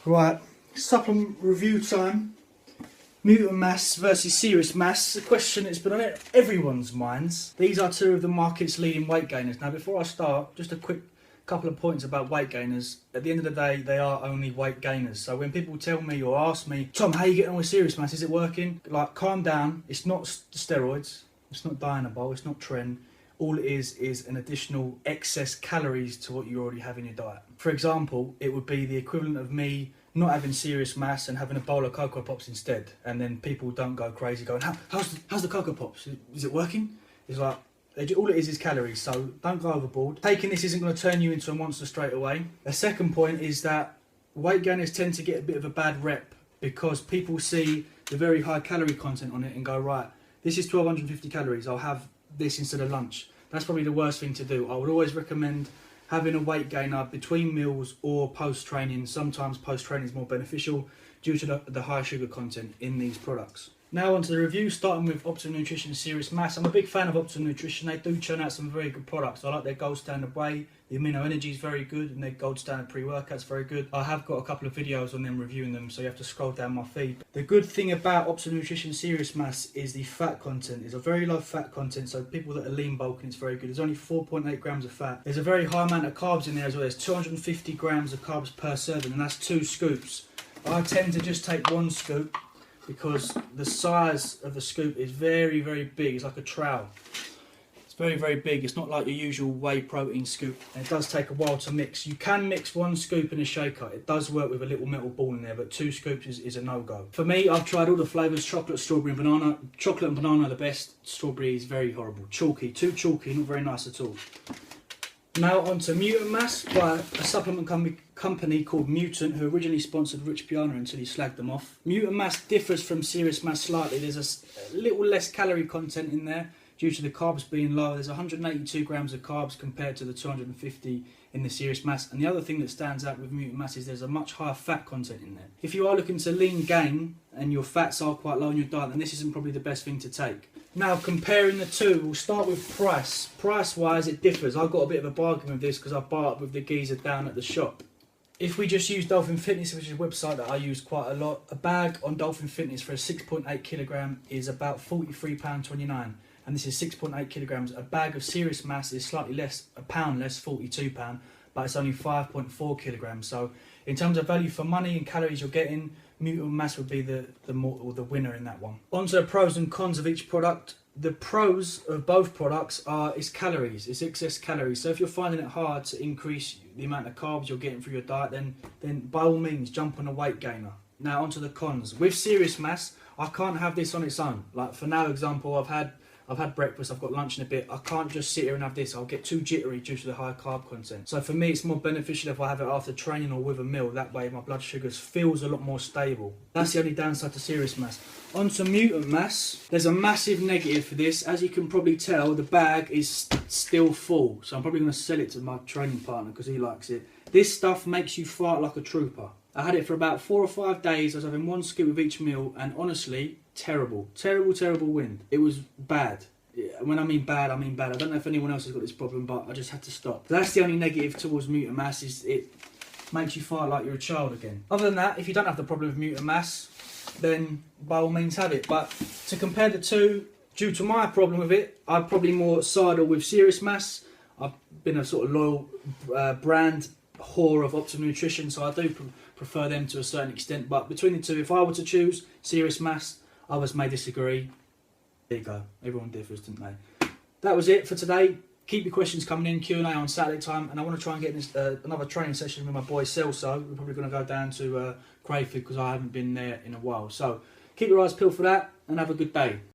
Right, supplement review time. Mutant mass versus serious mass. The question that's been on everyone's minds. These are two of the market's leading weight gainers. Now, before I start, just a quick couple of points about weight gainers. At the end of the day, they are only weight gainers. So when people tell me or ask me, Tom, how are you getting on with serious mass? Is it working? Like, calm down. It's not steroids. It's not Dianabol. It's not Tren. All it is an additional excess calories to what you already have in your diet. For example, it would be the equivalent of me not having serious mass and having a bowl of Cocoa Pops instead. And then people don't go crazy going, how's the Cocoa Pops? Is it working? It's like, all it is calories, so don't go overboard. Taking this isn't going to turn you into a monster straight away. A second point is that weight gainers tend to get a bit of a bad rep because people see the very high calorie content on it and go, right, this is 1250 calories, I'll have this instead of lunch. That's probably the worst thing to do. I would always recommend having a weight gainer between meals or post-training. Sometimes post-training is more beneficial due to the high sugar content in these products. Now onto the review, starting with Optimum Nutrition Serious Mass. I'm a big fan of Optimum Nutrition. They do churn out some very good products. I like their Gold Standard Whey. The Amino Energy is very good, and their Gold Standard Pre-Workout's very good. I have got a couple of videos on them reviewing them, so you have to scroll down my feed. The good thing about Optimum Nutrition Serious Mass is the fat content. It's a very low fat content, so people that are lean bulking, it's very good. There's only 4.8 grams of fat. There's a very high amount of carbs in there as well. There's 250 grams of carbs per serving, and that's 2 scoops. I tend to just take 1 scoop, because the size of the scoop is very, very big. It's like a trowel. It's very, very big. It's not like your usual whey protein scoop. And it does take a while to mix. You can mix 1 scoop in a shaker. It does work with a little metal ball in there, but 2 scoops is a no-go. For me, I've tried all the flavours, chocolate, strawberry and banana. Chocolate and banana are the best. Strawberry is very horrible. Chalky, too chalky, not very nice at all. Now onto Mutant Mass by a supplement company called Mutant, who originally sponsored Rich Piana until he slagged them off. Mutant Mass differs from Serious Mass slightly. There's a little less calorie content in there due to the carbs being lower. There's 182 grams of carbs compared to the 250 in the Serious Mass. And the other thing that stands out with Mutant Mass is there's a much higher fat content in there. If you are looking to lean gain and your fats are quite low in your diet, then this isn't probably the best thing to take. Now, comparing the two, we'll start with price. Price-wise, it differs. I've got a bit of a bargain with this because I bartered with the geezer down at the shop. If we just use Dolphin Fitness, which is a website that I use quite a lot, a bag on Dolphin Fitness for a 6.8 kilogram is about £43.29. And this is 6.8 kilograms. A bag of Serious Mass is slightly less, a pound less, £42, but it's only 5.4 kilograms. So in terms of value for money and calories you're getting, Mutant Mass would be the winner in that one. On to the pros and cons of each product. The pros of both products is calories, it's excess calories. So if you're finding it hard to increase the amount of carbs you're getting through your diet, then by all means jump on a weight gainer. Now onto the cons. With Serious Mass, I can't have this on its own. Like for now example, I've had breakfast, I've got lunch in a bit. I can't just sit here and have this. I'll get too jittery due to the high carb content. So for me, it's more beneficial if I have it after training or with a meal. That way my blood sugars feels a lot more stable. That's the only downside to Serious Mass. On to Mutant Mass. There's a massive negative for this. As you can probably tell, the bag is still full. So I'm probably going to sell it to my training partner because he likes it. This stuff makes you fart like a trooper. I had it for about 4 or 5 days. I was having 1 scoop of each meal, and honestly, terrible wind. It was bad. When I mean bad, I mean bad. I don't know if anyone else has got this problem, but I just had to stop. That's the only negative towards Mutant Mass, is it makes you fart like you're a child again. Other than that, if you don't have the problem with Mutant Mass, then by all means have it. But to compare the two, due to my problem with it, I'd probably more sidle with Serious Mass. I've been a sort of loyal brand whore of Optimum Nutrition, so I do prefer them to a certain extent. But between the two, if I were to choose Serious Mass, others may disagree. There you go. Everyone differs, don't they? That was it for today. Keep your questions coming in, Q&A on Saturday time, and I want to try and get this, another training session with my boy Celso. We're probably going to go down to Crayford because I haven't been there in a while. So keep your eyes peeled for that, and have a good day.